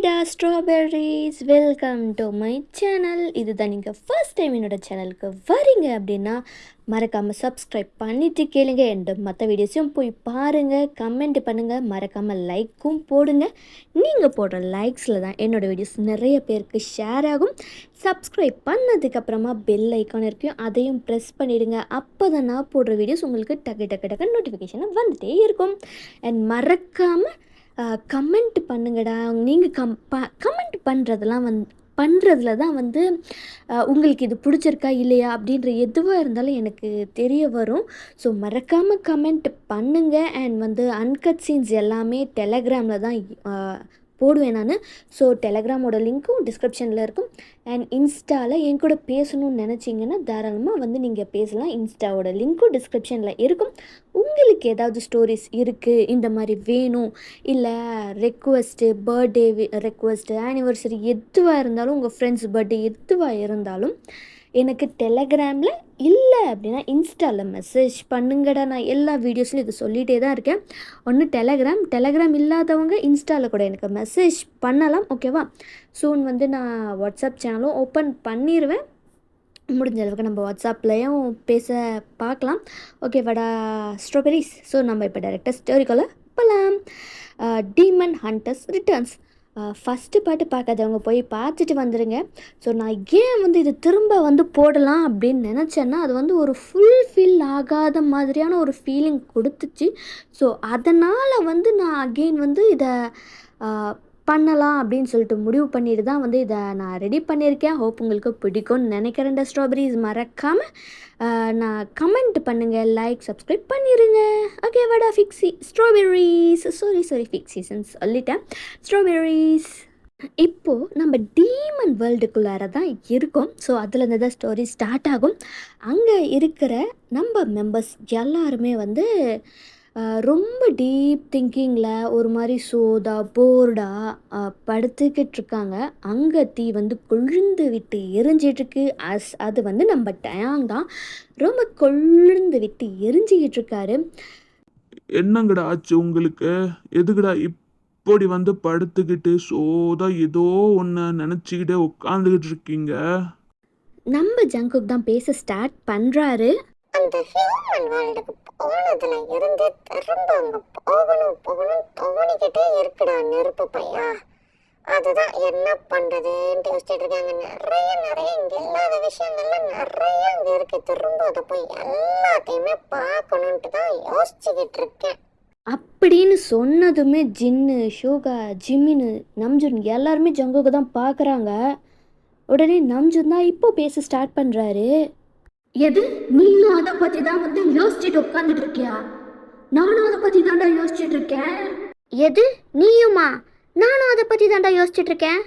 ஹாய்டா strawberries, welcome to my channel. இதுதான் நீங்கள் first time என்னோட சேனலுக்கு வரீங்க அப்படின்னா மறக்காமல் சப்ஸ்கிரைப் பண்ணிவிட்டு கேளுங்க. எந்த மற்ற வீடியோஸையும் போய் பாருங்கள், கமெண்ட் பண்ணுங்கள், மறக்காமல் லைக்கும் போடுங்க. நீங்கள் போடுற லைக்ஸில் தான் என்னோடய வீடியோஸ் நிறைய பேருக்கு ஷேர் ஆகும். சப்ஸ்கிரைப் பண்ணதுக்கப்புறமா பெல் ஐக்கான் இருக்கும், அதையும் ப்ரெஸ் பண்ணிவிடுங்க. அப்போ தான் நான் போடுற வீடியோஸ் உங்களுக்கு டக்கு டக்கு டக்கு நோட்டிஃபிகேஷனாக வந்துகிட்டே இருக்கும். அண்ட் மறக்காமல் கமெண்ட் பண்ணுங்கடா. நீங்கள் கமெண்ட் பண்ணுறதுல தான் வந்து உங்களுக்கு இது பிடிச்சிருக்கா இல்லையா அப்படின்ற எதுவாக இருந்தாலும் எனக்கு தெரிய வரும். ஸோ மறக்காமல் கமெண்ட் பண்ணுங்கள். அண்ட் வந்து அன்கட் சீன்ஸ் எல்லாமே டெலகிராமில் தான் போடுவேன் நான். ஸோ டெலகிராமோட லிங்க்கும் டிஸ்கிரிப்ஷனில் இருக்கும். அண்ட் இன்ஸ்டாவில் என் கூட பேசணும்னு நினச்சிங்கன்னா தாராளமாக வந்து நீங்கள் பேசலாம். இன்ஸ்டாவோட லிங்க்கும் டிஸ்கிரிப்ஷனில் இருக்கும். உங்களுக்கு ஏதாவது ஸ்டோரிஸ் இருக்குது, இந்த மாதிரி வேணும், இல்லை ரெக்வஸ்ட்டு, பர்த்டே ரெக்வஸ்ட்டு, ஆனிவர்சரி எதுவாக இருந்தாலும், உங்கள் ஃப்ரெண்ட்ஸ் பர்த்டே எதுவாக இருந்தாலும் எனக்கு டெலகிராமில் இல்லை அப்படின்னா இன்ஸ்டாவில் மெசேஜ் பண்ணுங்கடா. நான் எல்லா வீடியோஸ்லையும் இது சொல்லிகிட்டே தான் இருக்கேன். ஒன்று டெலகிராம் இல்லாதவங்க இன்ஸ்டாவில் கூட எனக்கு மெசேஜ் பண்ணலாம், ஓகேவா? சூன் வந்து நான் வாட்ஸ்அப் சேனலும் ஓப்பன் பண்ணிடுவேன். முடிஞ்ச அளவுக்கு நம்ம வாட்ஸ்அப்லேயும் பேச பார்க்கலாம், ஓகேவாடா ஸ்ட்ராபெரிஸ்? ஸோ நம்ம இப்போ டைரெக்டாக ஸ்டோரிக்குள்ளே போகலாம். டீமன் ஹண்டர்ஸ் ரிட்டர்ன்ஸ் ஃபஸ்ட்டு பாட்டு பார்க்காதவங்க போய் பார்த்துட்டு வந்துடுங்க. ஸோ நான் ஏன் வந்து இது திரும்ப வந்து போடலாம் அப்படின்னு நினச்சேன்னா, அது வந்து ஒரு ஃபுல்ஃபில் ஆகாத மாதிரியான ஒரு ஃபீலிங் கொடுத்துச்சு. ஸோ அதனால் வந்து நான் அகெயின் வந்து இதை பண்ணலாம் அப்படின்னு சொல்லிட்டு முடிவு பண்ணிட்டு தான் வந்து இதை நான் ரெடி பண்ணியிருக்கேன். ஹோப் உங்களுக்கு பிடிக்கும்னு நினைக்கிறேன். ஸ்ட்ராபெரிஸ் மறக்காமல் நான் கமெண்ட் பண்ணுங்கள், லைக் சப்ஸ்கிரைப் பண்ணிடுங்க, ஓகேவாடா ஸ்ட்ராபெரிஸ்? சாரி ஃபிக்ஸ் சீசன்ஸ் சொல்லிட்டேன். ஸ்ட்ராபெரிஸ் இப்போது நம்ம டீமன் வேர்ல்டுக்குள்ளார தான் இருக்கோம். ஸோ அதுலேருந்து தான் ஸ்டோரி ஸ்டார்ட் ஆகும். அங்கே இருக்கிற நம்ம மெம்பர்ஸ் எல்லாருமே வந்து ரொம்ப டீப் திங்கிங்கில் ஒரு மாதிரி போர்டாக படுத்துக்கிட்டு இருக்காங்க. அங்கே தீ வந்து கொழுந்து விட்டு எரிஞ்சிட்ருக்கு. அது வந்து நம்ம டயாங் தான் ரொம்ப கொழுந்து விட்டு எரிஞ்சிக்கிட்டு இருக்காரு. என்னங்கடா ஆச்சு உங்களுக்கு? எதுக்குடா இப்படி வந்து படுத்துக்கிட்டு ஏதோ ஒன்று நினச்சிக்கிட்டே உட்காந்துக்கிட்டு இருக்கீங்க? நம்ம ஜங்குக் தான் பேச ஸ்டார்ட் பண்ணுறாரு. அந்த ஹியூமன் வேர்ல்டுக்கு போனதுல இருந்து திரும்ப அங்க போகணும் தோணிக்கிட்டே இருக்குடா நெருப்பு பையா. அதுதான் என்ன பண்றதுன்னு யோசிச்சுட்டு இருக்காங்க. நிறைய இங்க இல்லாத விஷயங்கள்லாம் நிறைய அங்க இருக்கு. திரும்ப அதை போய் எல்லாத்தையுமே பார்க்கணுன்ட்டு தான் யோசிச்சுக்கிட்டு இருக்கேன் அப்படின்னு சொன்னதுமே ஜின்னு, ஷோகா, ஜிமின்னு, நம்ஜுன் எல்லாருமே ஜங்குக்கு தான் பார்க்குறாங்க. உடனே நம்ஜுன் தான் இப்போ பேச ஸ்டார்ட் பண்ணுறாரு. எது, நீயும் அதை பற்றி தான் வந்து யோசிச்சுட்டு உட்காந்துட்டு இருக்கியா? நானும் அதை பற்றி தாண்டா யோசிச்சுட்டு இருக்கேன். எது, நீயுமா? நானும் அதை பற்றி தாண்டா யோசிச்சுட்டு இருக்கேன்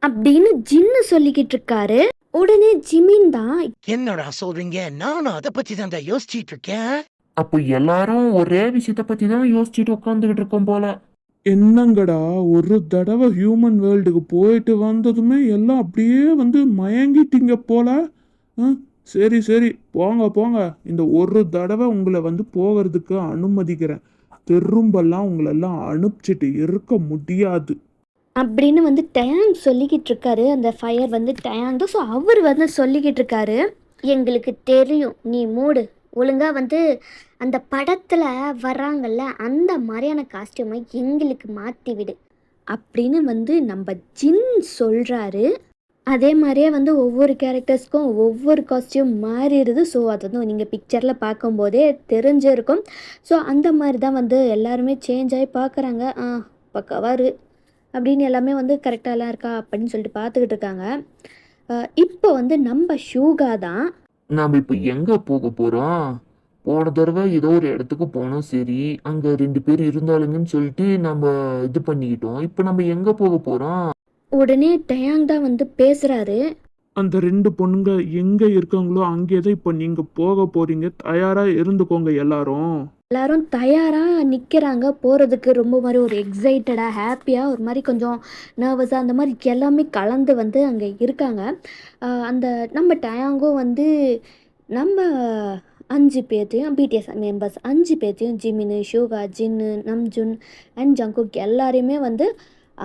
அப்படின்னு ஜின்னு சொல்லிக்கிட்டு இருக்காரு. உடனே ஜிமின் தான், என்னடா சொல்றீங்க? நானும் அதை பற்றி தாண்டா யோசிச்சுட்டு இருக்கேன். அப்போ எல்லாரும் ஒரே விஷயத்தை பற்றி தான் யோசிச்சுட்டு உட்காந்துக்கிட்டு இருக்கோம் போல. என்னங்கடா, ஒரு தடவை ஹியூமன் வேர்ல்டுக்கு போயிட்டு வந்ததுமே எல்லாம் அப்படியே வந்து மயங்கிட்டீங்க போல. சரி போங்க. இந்த ஒரு தடவை உங்களை வந்து போகிறதுக்கு அனுமதிக்கிறேன். திரும்பலாம் உங்களெல்லாம் அனுப்பிச்சிட்டு இருக்க முடியாது அப்படின்னு வந்து டயாங் சொல்லிக்கிட்டு இருக்காரு. அந்த ஃபயர் வந்து டயாங் தான். ஸோ அவர் வந்து சொல்லிக்கிட்டு இருக்காரு, எங்களுக்கு தெரியும், நீ மூடு, ஒழுங்காக வந்து அந்த படத்தில் வர்றாங்கல்ல அந்த மாதிரியான காஸ்டியூமை எங்களுக்கு மாற்றி விடு அப்படின்னு வந்து நம்ம ஜின் சொல்கிறாரு. அதே மாதிரியே வந்து ஒவ்வொரு கேரக்டர்ஸ்க்கும் ஒவ்வொரு காஸ்டியூம் மாறிடுது. ஸோ அது வந்து நீங்கள் பிக்சரில் பார்க்கும்போதே தெரிஞ்சிருக்கும். ஸோ அந்த மாதிரி தான் வந்து எல்லாருமே சேஞ்ச் ஆகி பார்க்குறாங்க. பக்கவாரு அப்படின்னு எல்லாமே வந்து கரெக்டாகலாம் இருக்கா அப்படின்னு சொல்லிட்டு பார்த்துக்கிட்டு இருக்காங்க. இப்போ வந்து நம்ம ஷூகா தான், நாம் இப்போ எங்கே போக போகிறோம்? போன தடவை ஏதோ ஒரு இடத்துக்கு போனோம், சரி, அங்கே 2 பேர் இருந்தாலுங்கன்னு சொல்லிட்டு நம்ம இது பண்ணிக்கிட்டோம். இப்போ நம்ம எங்கே போக போகிறோம்? உடனே டயாங் தான் வந்து பேசுகிறாரு. அந்த 2 பொண்ணுங்க எங்கே இருக்காங்களோ அங்கே தான் இப்போ நீங்கள் போக போகிறீங்க. தயாராக இருந்துக்கோங்க எல்லாரும் தயாராக நிற்கிறாங்க போகிறதுக்கு. ரொம்ப மாதிரி ஒரு எக்ஸைட்டடாக, ஹாப்பியாக, ஒரு மாதிரி கொஞ்சம் நர்வஸாக, அந்த மாதிரி எல்லாமே கலந்து வந்து அங்கே இருக்காங்க. அந்த நம்ம டயாங்கும் வந்து நம்ம 5 பேர்த்தையும் பிடிஎஸ் மெம்பர்ஸ் 5 பேர்த்தையும் ஜிமின்னு, ஷோகா, ஜின்னு, நம்ஜுன் அண்ட் ஜங்குக் எல்லாரையுமே வந்து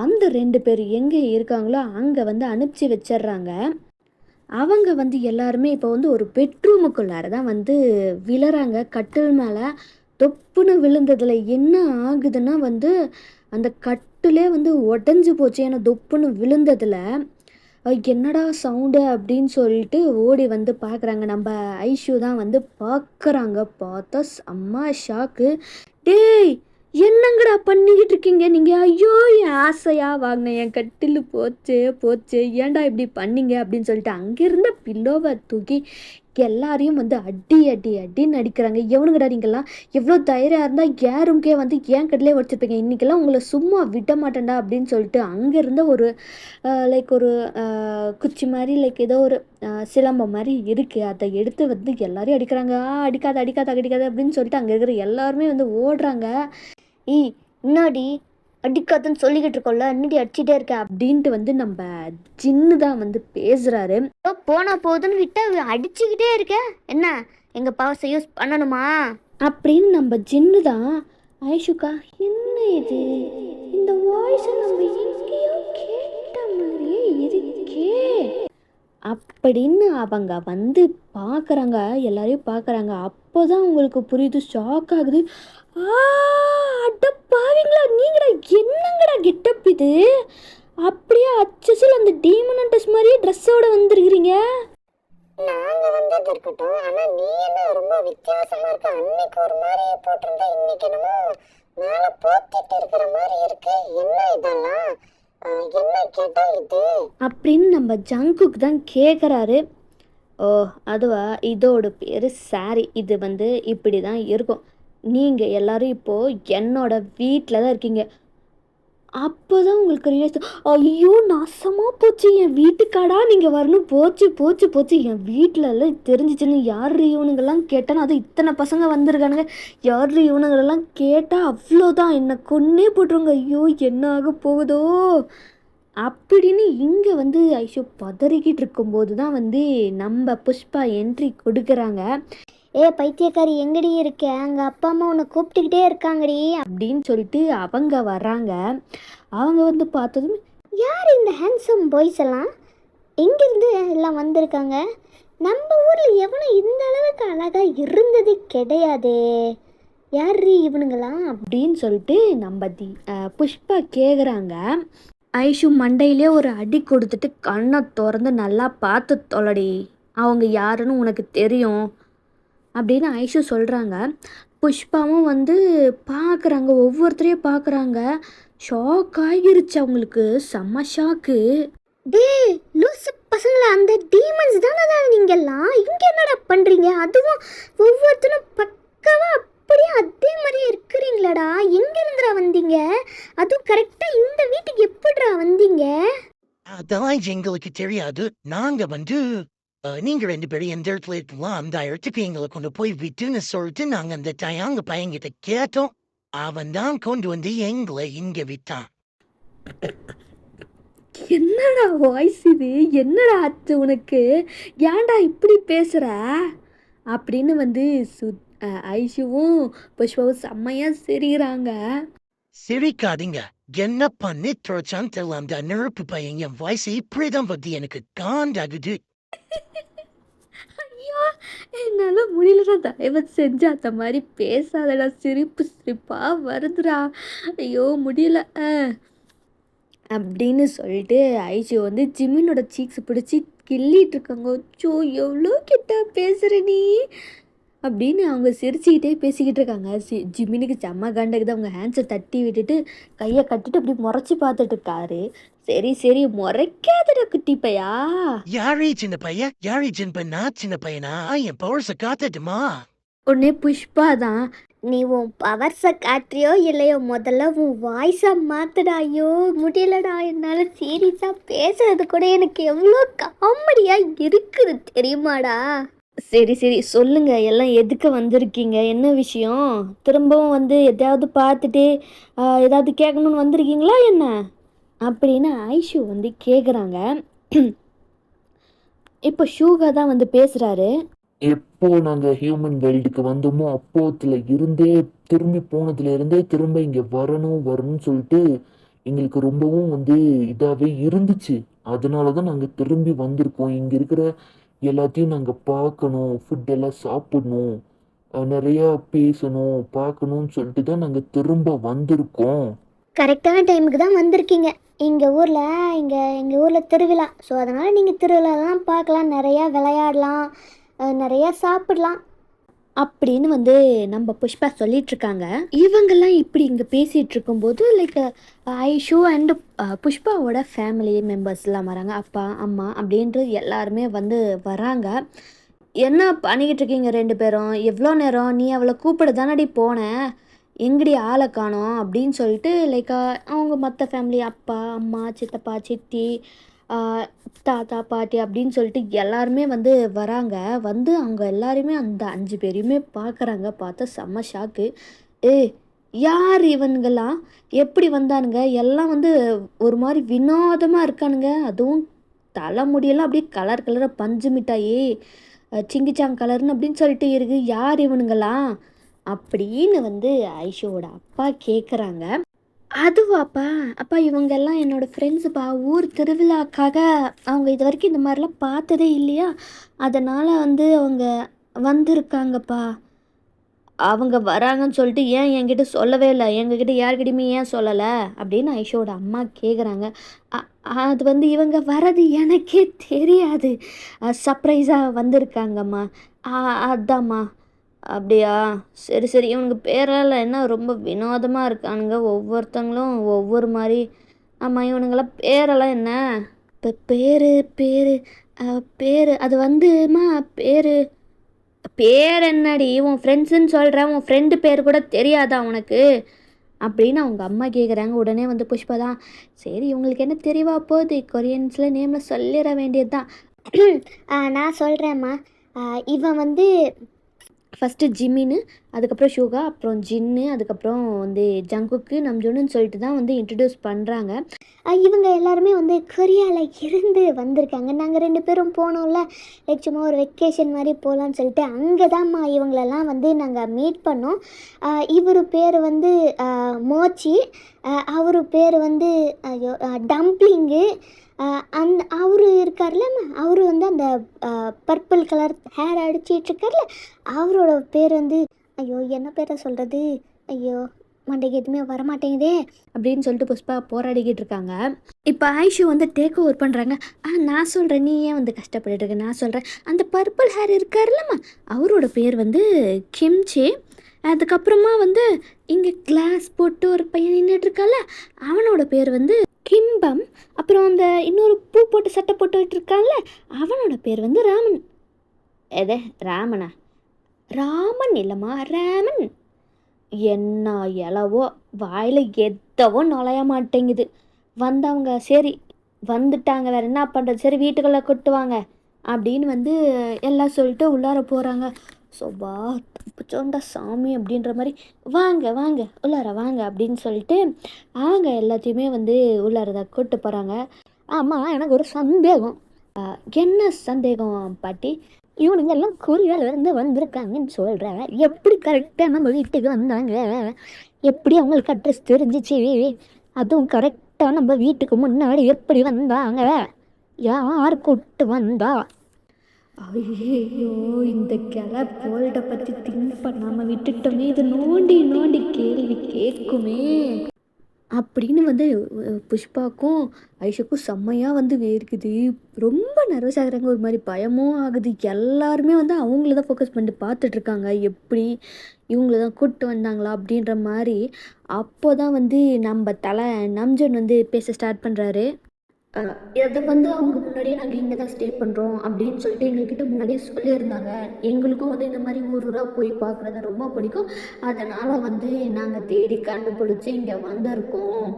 அந்த 2 பேர் எங்கே இருக்காங்களோ அங்கே வந்து அனுப்பிச்சி வச்சிடுறாங்க. அவங்க வந்து எல்லாருமே இப்போ வந்து ஒரு பெட்ரூமுக்குள்ளார தான் வந்து விழறாங்க. கட்டில் மேலே தொப்புன்னு விழுந்ததில் என்ன ஆகுதுன்னா வந்து அந்த கட்டிலே வந்து உடஞ்சி போச்சு. ஏன்னா தொப்புன்னு விழுந்ததில் என்னடா சவுண்டு அப்படின்னு சொல்லிட்டு ஓடி வந்து பார்க்குறாங்க. நம்ம ஐஷு தான் வந்து பார்க்குறாங்க. பார்த்தா செம்ம ஷாக்கு. டேய் என்னங்கடா பண்ணிக்கிட்டு இருக்கீங்க நீங்கள்? ஐயோ என் ஆசையாக வாங்கினேன் என் கட்டில் போச்சே போச்சே, ஏன்டா இப்படி பண்ணீங்க அப்படின்னு சொல்லிட்டு அங்கேருந்த பில்லோவை தூக்கி எல்லாரையும் வந்து அடி அடி அடின்னு அடிக்கிறாங்க. எவனுங்கடா நீங்கள்லாம்? எவ்வளோ தைரியம் இருந்தால் ஏன் ரூம்கே வந்து ஏன் கட்டிலே உடச்சிருப்பீங்க? இன்றைக்கெல்லாம் உங்களை சும்மா விட மாட்டேன்டா அப்படின்னு சொல்லிட்டு அங்கேருந்த ஒரு லைக் ஒரு குச்சி மாதிரி லைக் ஏதோ ஒரு சிலம்பம் மாதிரி இருக்குது, அதை எடுத்து வந்து எல்லாரையும் அடிக்கிறாங்க. அடிக்காத அடிக்காத அடிக்காத அப்படின்னு சொல்லிட்டு அங்கே இருக்கிற எல்லாருமே வந்து ஓடுறாங்க. ஏய் முன்னாடி அடிக்காதுன்னு சொல்லிக்கிட்டு இருக்கோம்ல, இன்னடி அடிச்சிட்டே இருக்க அப்படின்ட்டு வந்து நம்ம ஜின்னு தான் வந்து பேசுகிறாரு. போனா போதுன்னு விட்டா அடிச்சுக்கிட்டே இருக்க, என்ன எங்கள் பவர்ஸை யூஸ் பண்ணணுமா அப்படின்னு நம்ம ஜின்னு தான். ஐஷுக்கா என்ன இது, இந்த வாய்ஸை நம்ம எங்கேயோ கேட்ட மாதிரியே இருக்கே அப்படின்னு அவங்க வந்து பார்க்குறாங்க. எல்லாரையும் பார்க்குறாங்க. அப்போ தான் அவங்களுக்கு புரியுது, ஷாக் ஆகுது. அட பாவீங்களா நீங்கடா, என்னங்கடா கெட்டப் இது? அப்படியே அச்சசில் அந்த டீமன் ஹண்டர்ஸ் மாதிரியே ட்ரெஸ்ஸோட வந்துருக்கிறீங்க. நாங்க வந்தது இருக்கட்டும், ஆனா நீ என்ன ரொம்ப வித்தியாசமா இருக்க. அன்னைக்கு ஒரு மாதிரி போட்டிருந்தா இன்னைக்கு என்னமோ மேல போத்திட்டு இருக்கிற மாதிரி இருக்கு. என்ன இதெல்லாம்? என்ன கேட்டா இது அப்படின்னு நம்ம ஜங்குக்கு தான் கேட்குறாரு. ஓ அதுவா, இதோட பேர் சாரி. இது வந்து இப்படி தான் இருக்கும். நீங்கள் எல்லோரும் இப்போது என்னோட வீட்டில் தான் இருக்கீங்க. அப்போ தான் உங்களுக்கு ரியலைஸ், ஐயோ நாசமாக போச்சு, என் வீட்டுக்காடா நீங்கள் வரணும், போச்சு போச்சு போச்சு, என் வீட்டில் எல்லாம் தெரிஞ்சிச்சுன்னு யார் இவனுங்கெல்லாம் கேட்டாலும், அது இத்தனை பசங்க வந்திருக்கானுங்க, யார் இவனுங்களெல்லாம் கேட்டால் அவ்வளோதான் என்னை கொன்னே போட்டுருங்க. ஐயோ என்ன ஆக போகுதோ அப்படின்னு இங்கே வந்து ஐஷோ பதறிக்கிட்டு இருக்கும்போது தான் வந்து நம்ம புஷ்பா என்ட்ரி கொடுக்குறாங்க. ஏ பைத்தியக்காரி எங்கடி இருக்க? அங்கே அப்பா அம்மா உன்னை கூப்பிட்டுக்கிட்டே இருக்காங்கடி அப்படின்னு சொல்லிட்டு அவங்க வர்றாங்க. அவங்க வந்து பார்த்ததும், யார் இந்த ஹேண்ட்ஸம் பாய்ஸ் எல்லாம்? எங்கேருந்து எல்லாம் வந்திருக்காங்க? நம்ம ஊரில் எவனும் இந்த அளவுக்கு அழகாக இருந்தது கிடையாதே, யார் இவனுங்களாம் அப்படின்னு சொல்லிட்டு நம்ம புஷ்பா கேட்குறாங்க. ஐஷு மண்டையிலே ஒரு அடி கொடுத்துட்டு, கண்ணை திறந்து நல்லா பார்த்து தொலைடி, அவங்க யாருன்னு உனக்கு தெரியும் அப்படின்னு ஐஷு சொல்கிறாங்க. புஷ்பாவும் வந்து பார்க்குறாங்க, ஒவ்வொருத்தரையும் பார்க்குறாங்க. ஷாக் ஆகிருச்சு அவங்களுக்கு, செம்ம ஷாக்கு. டே லூசு பசங்களா, அந்த டீமன்ஸ் தானே நீங்கெல்லாம்? இங்கே என்னடா பண்ணுறீங்க? அதுவும் ஒவ்வொருத்தரும் பக்கவா அப்படியே அதே மாதிரியே இருக்கிறீங்களாடா. எங்கேருந்துடா வந்தீங்க? அதுவும் கரெக்டாக இந்த வீட்டுக்கு எப்படிடா வந்தீங்க? அதெல்லாம் எங்களுக்கு தெரியாது. நாங்க வந்து நீங்க 2 பேரும் எந்த இடத்துல இருக்கலாம் அந்த இடத்துக்கு எங்களை கொண்டு போய் விட்டுன்னு சொல்லிட்டு நாங்க அந்த தயாங்க பையன்கிட்ட கேட்டோம். அவன் தான் கொண்டு வந்து எங்களை இங்க விட்டான். என்னடா வாய்ஸ் இது, என்னடா ஆச்சு உனக்கு, ஏன்டா இப்படி பேசுகிற அப்படின்னு வந்து ஐஷுவும் புஷ்பாவும் செம்மையாக சிரிக்கிறாங்க. சிரிக்காதீங்க, என்ன பண்ணி தொலைச்சான்னு தெரியல. அந்த நெருப்பு பையன் என் வயசு இப்படிதான் வந்து எனக்கு காண்டாகுது. ஐயோ என்னால் முடியலடா, தயவு செஞ்சு அந்த மாதிரி பேசாதடா, சிரிப்பு சிரிப்பாக வருதுடா, ஐயோ முடியல அப்படின்னு சொல்லிட்டு ஐஷு வந்து ஜிமினோட சீக்ஸ் பிடிச்சி கிள்ளிட்டு இருக்காங்க. அச்சோ எவ்வளோ கிட்ட பேசுகிற நீ அப்படின்னு அவங்க சிரிச்சுக்கிட்டே பேசிக்கிட்டு இருக்காங்க. ஜிமினுக்கு செம்ம கண்டக்குது. அவங்க ஹேண்ட்ஸை தட்டி விட்டுட்டு கையை கட்டிட்டு அப்படி முறைச்சி பார்த்துட்டு இருக்காரு. சரி சரி முறைக்காதடா குட்டி பையா. யாரே சின்ன பையன்? யாரே சின்ன பையன்? நான் சின்ன பையனா? என் பவர்ஸை காத்தட்டுமா? உடனே புஷ்பா தான், நீ உன் பவர்ஸை காட்டுறியோ இல்லையோ, முதல்ல உன் வாய்ஸை மாத்துடா. ஐயோ முடியலடா, என்னால் சீரியஸாக பேசுறது கூட எனக்கு எவ்வளோ காமெடியாக இருக்குது தெரியுமாடா? சரி சரி சொல்லுங்க, எல்லாம் எதுக்கு வந்திருக்கீங்க, என்ன விஷயம்? திரும்பவும் வந்து எதாவது பார்த்துட்டு ஏதாவது கேட்கணுன்னு வந்திருக்கீங்களா என்ன அப்படின்னு ஐஷு வந்து கேட்குறாங்க. இப்போ ஷூகா தான் வந்து பேசுகிறாரு. எப்போ நாங்க ஹியூமன் வேர்ல்டுக்கு வந்தோமோ அப்போத்துல இருந்தே திரும்பி போனதுல இருந்தே திரும்ப இங்க வரணும்னு சொல்லிட்டு எங்களுக்கு ரொம்பவும் வந்து இதாகவே இருந்துச்சு. அதனால தான் நாங்கள் திரும்பி வந்திருக்கோம். இங்கே இருக்கிற எல்லாத்தையும் நாங்கள் பார்க்கணும், ஃபுட் எல்லாம் சாப்பிடணும், நிறையா பேசணும், பார்க்கணும்னு சொல்லிட்டு தான் நாங்கள் திரும்ப வந்திருக்கோம். கரெக்டான டைமுக்கு தான் வந்திருக்கீங்க. எங்கள் ஊரில் திருவிழா. ஸோ அதனால் நீங்கள் திருவிழாலாம் பார்க்கலாம், நிறையா விளையாடலாம், நிறையா சாப்பிடலாம். அப்படின்னு வந்து நம்ம புஷ்பா சொல்லிகிட்ருக்காங்க. இவங்கெல்லாம் இப்படி இங்கே பேசிகிட்டு இருக்கும்போது லைக் ஐஷு அண்டு புஷ்பாவோட ஃபேமிலி மெம்பர்ஸ்லாம் வராங்க. அப்பா அம்மா அப்படின்றது எல்லாருமே வந்து வராங்க. என்ன பண்ணிக்கிட்டு இருக்கீங்க 2 பேரும்? எவ்வளோ நேரம்? நீ அவளை கூப்பிட தானடி போன, எங்கடி ஆளை காணோம் அப்படின்னு சொல்லிட்டு லைக் அவங்க மற்ற ஃபேமிலி அப்பா அம்மா சித்தப்பா சித்தி தாத்தா பாட்டி அப்படின்னு சொல்லிட்டு எல்லாருமே வந்து வராங்க. வந்து அவங்க எல்லாருமே அந்த 5 பேரையுமே பார்க்குறாங்க. பார்த்தா செம்ம ஷாக்கு. ஏய், யார் இவனுங்கெல்லாம்? எப்படி வந்தானுங்க? எல்லாம் வந்து ஒரு மாதிரி வினோதமாக இருக்கானுங்க. அதுவும் தலைமுடியெல்லாம் அப்படியே கலர் கலராக பஞ்சு மிட்டாயி சிங்கிச்சாங் கலர்னு அப்படின்னு சொல்லிட்டு இருக்கு. யார் இவனுங்கெல்லாம் அப்படின்னு வந்து ஐஷோவோட அப்பா கேட்குறாங்க. அதுவாப்பா? அப்பா இவங்கெல்லாம் என்னோடய ஃப்ரெண்ட்ஸுப்பா. ஊர் திருவிழாக்காக அவங்க இது வரைக்கும் இந்த மாதிரிலாம் பார்த்ததே இல்லையா, அதனால் வந்து அவங்க வந்திருக்காங்கப்பா. அவங்க வராங்கன்னு சொல்லிட்டு ஏன் என்கிட்ட சொல்லவே இல்லை? எங்ககிட்ட யார்கிட்டயுமே ஏன் சொல்லலை அப்படின்னு ஐஷோட அம்மா கேட்குறாங்க. அது வந்து இவங்க வர்றது எனக்கே தெரியாது. சர்ப்ரைஸாக வந்திருக்காங்கம்மா. அதாம்மா. அப்படியா? சரி சரி. இவனுங்க பேரெல்லாம் என்ன ரொம்ப வினோதமாக இருக்கானுங்க. ஒவ்வொருத்தங்களும் ஒவ்வொரு மாதிரி. ஆமாம், இவனுங்கெல்லாம் பேரெல்லாம் என்ன? இப்போ பேர் பேர் பேர் அது வந்துமா பேர் பேர் என்னடி? உன் ஃப்ரெண்ட்ஸுன்னு சொல்கிறேன், உன் ஃப்ரெண்டு பேர் கூட தெரியாதா உனக்கு அப்படின்னு அவங்க அம்மா கேட்குறாங்க. உடனே வந்து புஷ்பா தான், சரி இவங்களுக்கு என்ன தெரியவா போகுது, கொரியன்ஸில் நேமில் சொல்லிட வேண்டியது தான். நான் சொல்கிறேம்மா. இவன் வந்து ஃபஸ்ட்டு ஜிம்மின்னு, அதுக்கப்புறம் ஷூகா, அப்புறம் ஜின்னு, அதுக்கப்புறம் வந்து ஜங்குக்கு நம்ஜூன்னு சொல்லிட்டு தான் வந்து இன்ட்ரடியூஸ் பண்ணுறாங்க. இவங்க எல்லாருமே வந்து கொரியாவில் இருந்து வந்திருக்காங்க. நாங்கள் 2 பேரும் போனோம்ல, லைக் சும்மா ஒரு வெக்கேஷன் மாதிரி போகலான்னு சொல்லிட்டு அங்கே தான்மா இவங்களெல்லாம் வந்து நாங்கள் மீட் பண்ணோம். இவர் பேர் வந்து மோச்சி, அவர் பேர் வந்து ஐயோ டம்ப்ளிங்கு. அவரு இருக்கார்லம்மா, அவரு வந்து அந்த பர்பிள் கலர் ஹேர் அடிச்சிட்ருக்கார்ல, அவரோட பேர் வந்து ஐயோ என்ன பேரை சொல்கிறது, ஐயோ மண்டைக்கு எதுவுமே வரமாட்டேங்குதே அப்படின்னு சொல்லிட்டு புஷ்பா போராடிக்கிட்டு இருக்காங்க. இப்போ ஐஷு வந்து டேக் ஓவர் பண்ணுறாங்க. நான் சொல்கிறேன், நீ ஏன் வந்து கஷ்டப்பட்டுட்டு இருக்க, நான் சொல்கிறேன். அந்த பர்பிள் ஹேர் இருக்கார்லம்மா, அவரோட பேர் வந்து கிம்ச்சி. அதுக்கப்புறமா வந்து இங்கே கிளாஸ் போட்டு ஒரு பையன் நின்றுட்டு இருக்கால, அவனோட பேர் வந்து கிம்பம். அப்புறம் அந்த இன்னொரு பூ போட்டு சட்டை போட்டுக்கிட்டு இருக்கான்ல, அவனோட பேர் வந்து ராமன். எதே ராமனா? ராமன் இல்லைம்மா, ராமன். என்ன இலவோ வாயில் எதவோ நுழைய மாட்டேங்குது. வந்தவங்க சரி வந்துட்டாங்க, வேறு என்ன பண்ணுறது, சரி வீட்டுக்குள்ளே கொட்டுவாங்க அப்படின்னு வந்து எல்லாம் சொல்லிட்டு உள்ளார போகிறாங்க. சோபா தப்பிச்சோண்டா சாமி அப்படின்ற மாதிரி, வாங்க வாங்க உள்ளார வாங்க அப்படின்னு சொல்லிட்டு அவங்க எல்லாத்தையுமே வந்து உள்ளாரதை கூப்பிட்டு போகிறாங்க. ஆமாம், எனக்கு ஒரு சந்தேகம். என்ன சந்தேகம் பாட்டி? இவனுங்கெல்லாம் கொரியாவிலேருந்து வந்திருக்காங்கன்னு சொல்கிறேன், எப்படி கரெக்டாக நம்ம வீட்டுக்கு வந்தாங்க? எப்படி அவங்களுக்கு அட்ரஸ் தெரிஞ்சிச்சு? அதுவும் கரெக்டாக நம்ம வீட்டுக்கு முன்னாடி எப்படி வந்தாங்க? யார் கூப்பிட்டு வந்தா? ஐயோ, இந்த வேர்ல்டை பற்றி திங்க் பண்ணாமல் விட்டுட்டோமே, இது நோண்டி நோண்டி கேள்வி கேட்குமே அப்படின்னு வந்து புஷ்பாக்கும் ஐஷுக்கும் செம்மையாக வந்து வேர்க்குது. ரொம்ப நர்வஸ் ஆகுறாங்க, ஒரு மாதிரி பயமும் ஆகுது. எல்லாருமே வந்து அவங்கள தான் ஃபோக்கஸ் பண்ணிட்டு பார்த்துட்ருக்காங்க, எப்படி இவங்கள தான் கூப்பிட்டு வந்தாங்களா அப்படின்ற மாதிரி. அப்போ தான் வந்து நம்ம தலை நம்ஜன் வந்து பேச ஸ்டார்ட் பண்ணுறாரு. அது வந்து அவங்க முன்னாடியே நாங்கள் இங்கே தான் ஸ்டே பண்ணுறோம் அப்படின்னு சொல்லிட்டு எங்கள்கிட்ட முன்னாடியே சொல்லியிருந்தாங்க. எங்களுக்கும் வந்து இந்த மாதிரி ஊர் ஊராக போய் பார்க்குறது ரொம்ப பிடிக்கும். அதனால் வந்து நாங்கள் தேடி கண்டுபிடிச்சி இங்கே வந்திருக்கோம்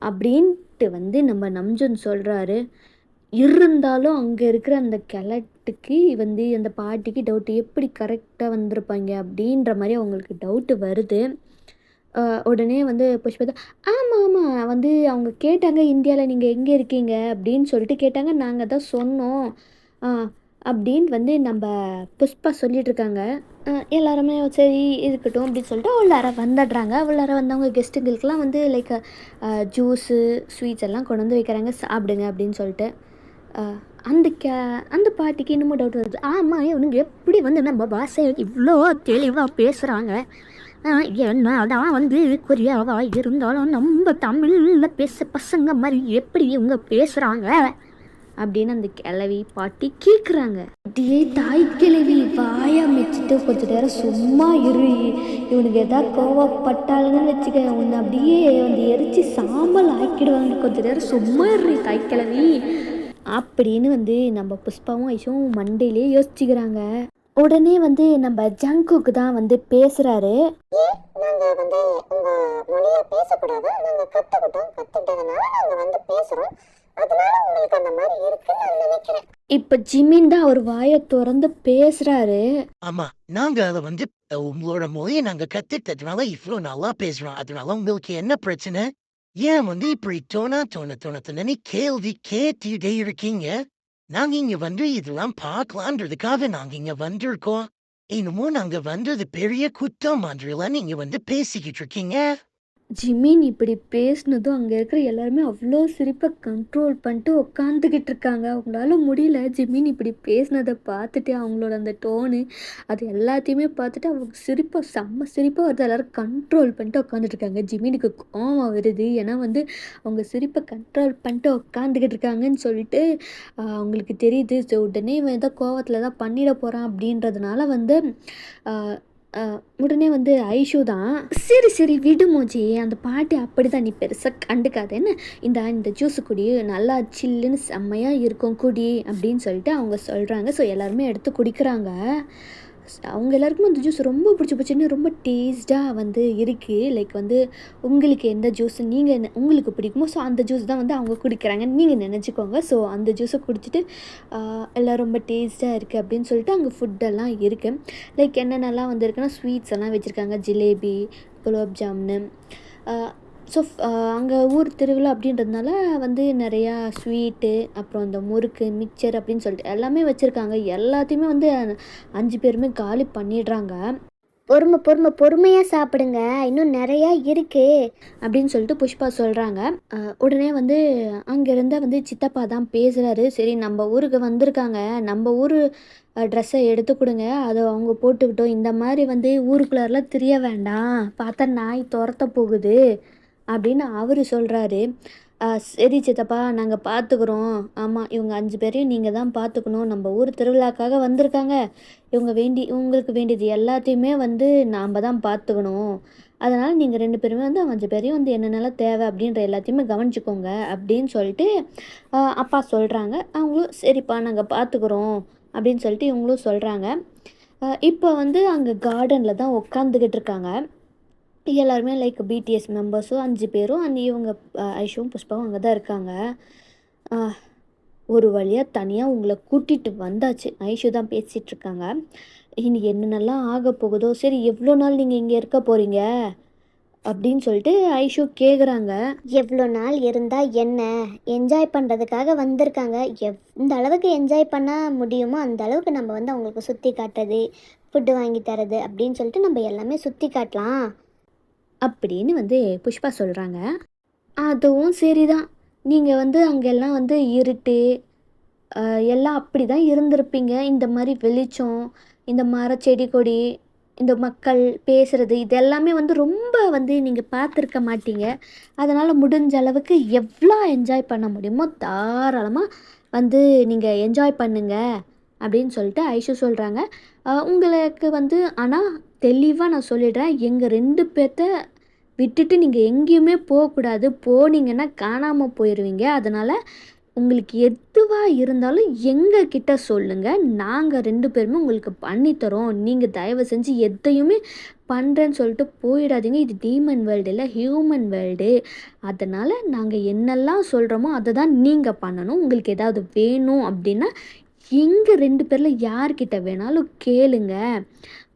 அப்படின்ட்டு வந்து நம்ம நம்ஜன் சொல்கிறாரு. இருந்தாலும் அங்கே இருக்கிற அந்த கிழட்டுக்கு வந்து அந்த பாட்டிக்கு டவுட்டு, எப்படி கரெக்டாக வந்திருப்பாங்க அப்படின்ற மாதிரி அவங்களுக்கு டவுட்டு வருது. உடனே வந்து புஷ்பதா, ஆமாம் ஆமாம் வந்து அவங்க கேட்டாங்க, இந்தியாவில் நீங்கள் எங்கே இருக்கீங்க அப்படின்னு சொல்லிட்டு கேட்டாங்க. நாங்கள் தான் சொன்னோம். அப்படின்னு வந்து நம்ம புஷ்பா சொல்லிட்டு இருக்காங்க. எல்லாருமே சரி இருக்கட்டும் அப்படின்னு சொல்லிட்டு உள்ளார வந்துடுறாங்க. உள்ளார வந்தவங்க கெஸ்ட்டுங்களுக்கெல்லாம் வந்து லைக் ஜூஸு, ஸ்வீட்ஸ் எல்லாம் கொண்டு வந்து வைக்கிறாங்க. சாப்பிடுங்க அப்படின்னு சொல்லிட்டு. அஹ், அந்த அந்த பாட்டிக்கு இன்னமும் டவுட் வருது. ஆமாம், இவனுங்க எப்படி வந்து நம்ம பாஷை இவ்வளோ தெளிவாக பேசுகிறாங்க? என்னதான் வந்து கொரியாவா இருந்தாலும் நம்ம தமிழில் பேச பசங்க மாதிரி எப்படி இவங்க பேசுகிறாங்க அப்படின்னு அந்த கிழவி பாட்டி கேட்குறாங்க. அப்படியே தாய் கிழவி வாயை அமைச்சிட்டு கொஞ்ச நேரம் சும்மா இரு, இவனுக்கு எதாவது கோவப்பட்டாளுன்னு வச்சுக்க, உன்னை அப்படியே வந்து எரிச்சு சாம்பல் ஆக்கிடுவாங்க, கொஞ்ச நேரம் சும்மா இரு தாய் கிழவி அப்படின்னு வந்து நம்ம புஷ்பாவும் ஐஷும் மண்டையிலே யோசிச்சுக்கிறாங்க. உடனே வந்து நம்ம ஜங்குக்கு தான் வந்து பேசுகிறாரு. ஏன் நாங்க வந்து உங்க மொழியை பேசக்கூடாதா? நாங்க கத்துக்கிட்டதுனால நாங்க வந்து பேசுறோம். அதனால உங்களுக்கு அந்த மாதிரி இருக்குன்னு நான் நினைக்கிறேன். இப்போ ஜிமின் தான் அவர் வாயை திறந்து பேசுகிறாரு. ஆமா, நாங்க அதை வந்து உங்களோட மொழியை நாங்க கத்துட்டதுனால இவ்வளோ நல்லா பேசுறோம். அதனால உங்களுக்கு என்ன பிரச்சனை? ஏன் வந்து இப்படி தோண கேள்வி கேட்டுட்டே இருக்கீங்க? நாங்க இங்க வந்து இதெல்லாம் பார்க்கலான்றதுக்காக நாங்க இங்க வந்திருக்கோம். இன்னமும் நாங்க வந்தது பெரிய குத்தம் மாதிரிலாம் நீங்க வந்து பேசிக்கிட்டு இருக்கீங்க. ஜிமின் இப்படி பேசினதும் அங்கே இருக்கிற எல்லாருமே அவ்வளோ சிரிப்பை கண்ட்ரோல் பண்ணிட்டு உட்காந்துக்கிட்டு இருக்காங்க. அவங்களால முடியல. ஜிமின் இப்படி பேசினதை பார்த்துட்டு அவங்களோட அந்த டோனு அது எல்லாத்தையுமே பார்த்துட்டு அவங்க செம்ம சிரிப்பாக வருது. எல்லோரும் கண்ட்ரோல் பண்ணிட்டு உட்காந்துட்டு இருக்காங்க. ஜிமினுக்கு கோவம் வருது. ஏன்னா வந்து அவங்க சிரிப்பை கண்ட்ரோல் பண்ணிட்டு உட்காந்துக்கிட்டு இருக்காங்கன்னு சொல்லிட்டு அவங்களுக்கு தெரியுது. ஸோ உடனே இவன் ஏதோ கோவத்தில் தான் பண்ணிட போகிறான் அப்படின்றதுனால வந்து உடனே வந்து ஐஷு தான், சரி விடு மோஜி, அந்த பாட்டி அப்படி தான், நீ பெருசாக கண்டுக்காதேன்னு, இந்த ஜூஸு குடி, நல்லா சில்லுன்னு செம்மையாக இருக்கும் குடி அப்படின்னு சொல்லிட்டு அவங்க சொல்கிறாங்க. ஸோ எல்லாருமே எடுத்து குடிக்கிறாங்க. அவங்க எல்லாருக்குமே அந்த ஜூஸ் ரொம்ப பிடிச்சி போச்சுன்னு, ரொம்ப டேஸ்ட்டாக வந்து இருக்குது. லைக் வந்து உங்களுக்கு எந்த ஜூஸ் உங்களுக்கு பிடிக்குமோ ஸோ அந்த ஜூஸ் தான் வந்து அவங்க குடிக்கிறாங்கன்னு நீங்கள் நினச்சிக்கோங்க. ஸோ அந்த ஜூஸை குடிச்சிட்டு எல்லாம் ரொம்ப டேஸ்ட்டாக இருக்குது அப்படின்னு சொல்லிட்டு அங்கே ஃபுட்டெல்லாம் இருக்குது. லைக் என்னென்னலாம் வந்துருக்குன்னா ஸ்வீட்ஸ் எல்லாம் வச்சுருக்காங்க. ஜிலேபி, குலோப் ஜாமுனு. ஸோ அங்கே ஊர் திருவிழா அப்படின்றதுனால வந்து நிறையா ஸ்வீட்டு, அப்புறம் இந்த முறுக்கு, மிக்சர் அப்படின்னு சொல்லிட்டு எல்லாமே வச்சுருக்காங்க. எல்லாத்தையுமே வந்து 5 பேருமே காலி பண்ணிடுறாங்க. பொறுமையாக சாப்பிடுங்க, இன்னும் நிறையா இருக்கு அப்படின்னு சொல்லிட்டு புஷ்பா சொல்கிறாங்க. உடனே வந்து அங்கேருந்த வந்து சித்தப்பா தான் பேசுகிறாரு. சரி, நம்ம ஊருக்கு வந்திருக்காங்க, நம்ம ஊர் ட்ரெஸ்ஸை எடுத்து கொடுங்க, அதை அவங்க போட்டுக்கிட்டோம். இந்த மாதிரி வந்து ஊருக்குள்ளாரெலாம் திரிய வேண்டாம், பார்த்தா நாய் துரத்த போகுது அப்படின்னு அவர் சொல்கிறாரு. சரி சித்தப்பா, நாங்கள் பார்த்துக்குறோம். ஆமாம், இவங்க 5 பேரையும் நீங்கள் தான் பார்த்துக்கணும். நம்ம ஊர் திருவிழாக்காக வந்திருக்காங்க. உங்களுக்கு வேண்டியது எல்லாத்தையுமே வந்து நாம் தான் பார்த்துக்கணும். அதனால் நீங்கள் 2 பேருமே வந்து 5 பேரையும் வந்து என்னென்னலாம் தேவை அப்படின்ற எல்லாத்தையுமே கவனிச்சிக்கோங்க அப்படின்னு சொல்லிட்டு அப்பா சொல்கிறாங்க. அவங்களும் சரிப்பா நாங்கள் பார்த்துக்குறோம் அப்படின்னு சொல்லிட்டு இவங்களும் சொல்கிறாங்க. இப்போ வந்து அங்கே கார்டனில் தான் உட்காந்துக்கிட்டு இருக்காங்க. எல்லாருமே லைக் பிடிஎஸ் மெம்பர்ஸும் 5 பேரும் இவங்க ஐஷுவும் புஷ்பாவும் அங்கே தான் இருக்காங்க. ஒரு வழியாக தனியாக உங்களை கூட்டிகிட்டு வந்தாச்சு. ஐஷு தான் பேசிகிட்ருக்காங்க. இனி என்னென்னலாம் ஆக போகுதோ, சரி எவ்வளோ நாள் நீங்கள் இங்கே இருக்க போகிறீங்க அப்படின்னு சொல்லிட்டு ஐஷு கேட்குறாங்க. எவ்வளோ நாள் இருந்தால் என்ன, என்ஜாய் பண்ணுறதுக்காக வந்திருக்காங்க. எந்த அளவுக்கு என்ஜாய் பண்ண முடியுமோ அந்த அளவுக்கு நம்ம வந்து அவங்களுக்கு சுற்றி காட்டுறது, ஃபுட்டு வாங்கி தரது அப்படின்னு சொல்லிட்டு நம்ம எல்லாமே சுற்றி காட்டலாம் அப்படின்னு வந்து புஷ்பா சொல்கிறாங்க. அதுவும் சரிதான், நீங்கள் வந்து அங்கெல்லாம் வந்து இருட்டு எல்லாம் அப்படி தான் இருந்திருப்பீங்க. இந்த மாதிரி வெளிச்சம், இந்த மர செடி கொடி, இந்த மக்கள் பேசுகிறது, இது எல்லாமே வந்து ரொம்ப வந்து நீங்கள் பார்த்துருக்க மாட்டீங்க. அதனால் முடிஞ்ச அளவுக்கு எவ்வளோ என்ஜாய் பண்ண முடியுமோ தாராளமாக வந்து நீங்கள் என்ஜாய் பண்ணுங்க அப்படின்னு சொல்லிட்டு ஐஷு சொல்கிறாங்க. உங்களுக்கு வந்து ஆனால் தெளிவாக நான் சொல்லிடுறேன், எங்கள் 2 பேர்த்த விட்டுட்டு நீங்கள் எங்கேயுமே போகக்கூடாது. போனீங்கன்னா காணாமல் போயிடுவீங்க. அதனால் உங்களுக்கு எதுவாக இருந்தாலும் எங்ககிட்ட சொல்லுங்கள், நாங்கள் 2 பேருமே உங்களுக்கு பண்ணித்தரோம். நீங்கள் தயவு செஞ்சு எதையுமே பண்ணுறேன்னு சொல்லிட்டு போயிடாதீங்க. இது டீமன் வேர்ல்டு இல்லை, ஹியூமன் வேர்ல்டு. அதனால் நாங்கள் என்னெல்லாம் சொல்கிறோமோ அதை தான் நீங்கள் பண்ணணும். உங்களுக்கு ஏதாவது வேணும் அப்படின்னா எங்கள் 2 பேரில் யார்கிட்ட வேணாலும் கேளுங்க.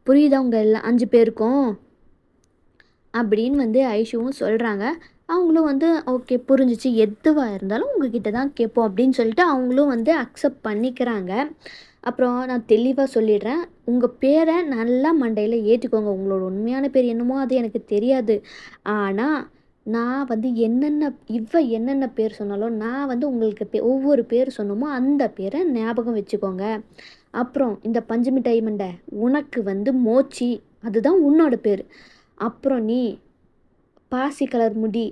புரியுதா உங்கள் எல்லாம் 5 பேருக்கும் அப்படின்னு வந்து ஐஷுவும் சொல்கிறாங்க. அவங்களும் வந்து ஓகே புரிஞ்சிச்சு, எதுவாக இருந்தாலும் உங்ககிட்ட தான் கேட்போம் அப்படின்னு சொல்லிட்டு அவங்களும் வந்து அக்செப்ட் பண்ணிக்கிறாங்க. அப்புறம் நான் தெளிவாக சொல்லிடுறேன், உங்கள் பேரை நல்லா மண்டையில் ஏற்றிக்கோங்க. உங்களோட உண்மையான பேர் என்னமோ அது எனக்கு தெரியாது. ஆனால் நான் வந்து என்னென்ன பேர் சொன்னாலும் நான் வந்து உங்களுக்கு ஒவ்வொரு பேர் சொன்னோமோ அந்த பேரை ஞாபகம் வச்சுக்கோங்க. அப்புறம் இந்த பஞ்சு மிட்டாய் மண்டை, உனக்கு வந்து மோச்சி, அதுதான் உன்னோட பேர். அப்புறம் நீ பாசி கலர் முடி,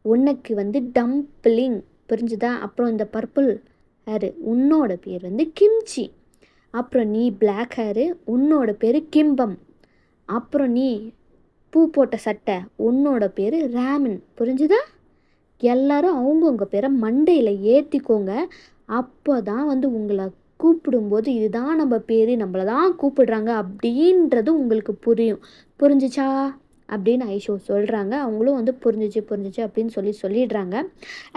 உனக்கு வந்து டம்ப்ளிங், புரிஞ்சுதா? அப்புறம் இந்த பர்பிள் ஹேரு, உன்னோட பேர் வந்து கிம்ச்சி. அப்புறம் நீ பிளாக் ஹேரு, உன்னோட பேர் கிம்பம். அப்புறம் நீ பூ போட்ட சட்டை, உன்னோட பேர் ராமன், புரிஞ்சுதா? எல்லாரும் அவங்கவுங்க பேரை மண்டையில் ஏற்றிக்கோங்க. அப்போ தான் வந்து உங்களை கூப்பிடும்போது இதுதான் நம்ம பேர், நம்மளை தான் கூப்பிடுறாங்க அப்படின்றது உங்களுக்கு புரியும். புரிஞ்சுச்சா அப்படின்னு ஐஷோ சொல்கிறாங்க. அவங்களும் வந்து புரிஞ்சிச்சு அப்படின்னு சொல்லிடுறாங்க.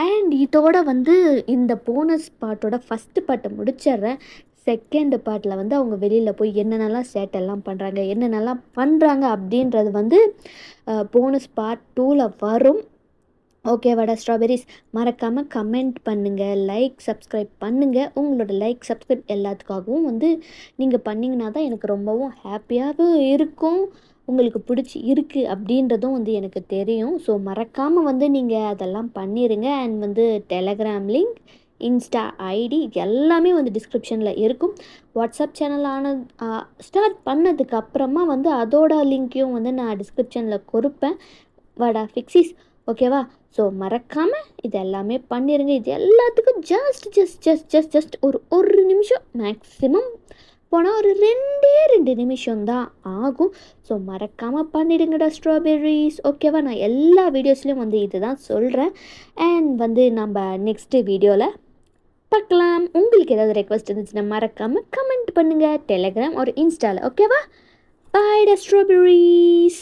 அண்ட் இதோட வந்து இந்த போனஸ் பார்ட்டோட ஃபஸ்ட்டு பார்ட்டை முடிச்சிடுறேன். செகண்ட் பார்ட்டில் வந்து அவங்க வெளியில் போய் என்னென்னலாம் சேட்டெல்லாம் பண்ணுறாங்க அப்படின்றது வந்து போனஸ் பார்ட் 2ல் வரும். ஓகேவாடா ஸ்ட்ராபெரிஸ்? மறக்காமல் கமெண்ட் பண்ணுங்கள், சப்ஸ்கிரைப் பண்ணுங்கள். உங்களோட சப்ஸ்கிரைப் எல்லாத்துக்காகவும் வந்து நீங்கள் பண்ணிங்கன்னா தான் எனக்கு ரொம்பவும் ஹாப்பியாகவும் இருக்கும். உங்களுக்கு பிடிச்சி இருக்குது அப்படின்றதும் வந்து எனக்கு தெரியும். ஸோ மறக்காமல் வந்து நீங்கள் அதெல்லாம் பண்ணிடுங்க. அண்ட் வந்து டெலகிராம் லிங்க், இன்ஸ்டா ஐடி எல்லாமே வந்து டிஸ்கிரிப்ஷனில் இருக்கும். வாட்ஸ்அப் சேனல் ஸ்டார்ட் பண்ணதுக்கு அப்புறமா வந்து அதோட லிங்க்கையும் வந்து நான் டிஸ்கிரிப்ஷனில் கொடுப்பேன். வாடா ஃபிக்ஸிஸ், ஓகேவா? ஸோ மறக்காமல் இது எல்லாமே பண்ணிடுங்க. இது எல்லாத்துக்கும் ஜஸ்ட் ஒரு நிமிஷம் மேக்ஸிமம் போனால் ஒரு 2 நிமிஷம் தான் ஆகும். ஸோ மறக்காமல் பண்ணிடுங்கடா ஸ்ட்ராபெர்ரிஸ், ஓகேவா? நான் எல்லா வீடியோஸ்லேயும் வந்து இது தான் சொல்கிறேன். அண்ட் வந்து நம்ம நெக்ஸ்ட்டு வீடியோவில் பார்க்கலாம். உங்களுக்கு ஏதாவது ரெக்வஸ்ட் இருந்துச்சுன்னா மறக்காமல் கமெண்ட் பண்ணுங்கள் டெலகிராம் ஒரு இன்ஸ்டாவில், ஓகேவா? பாய்டா ஸ்ட்ராபெர்ரிஸ்.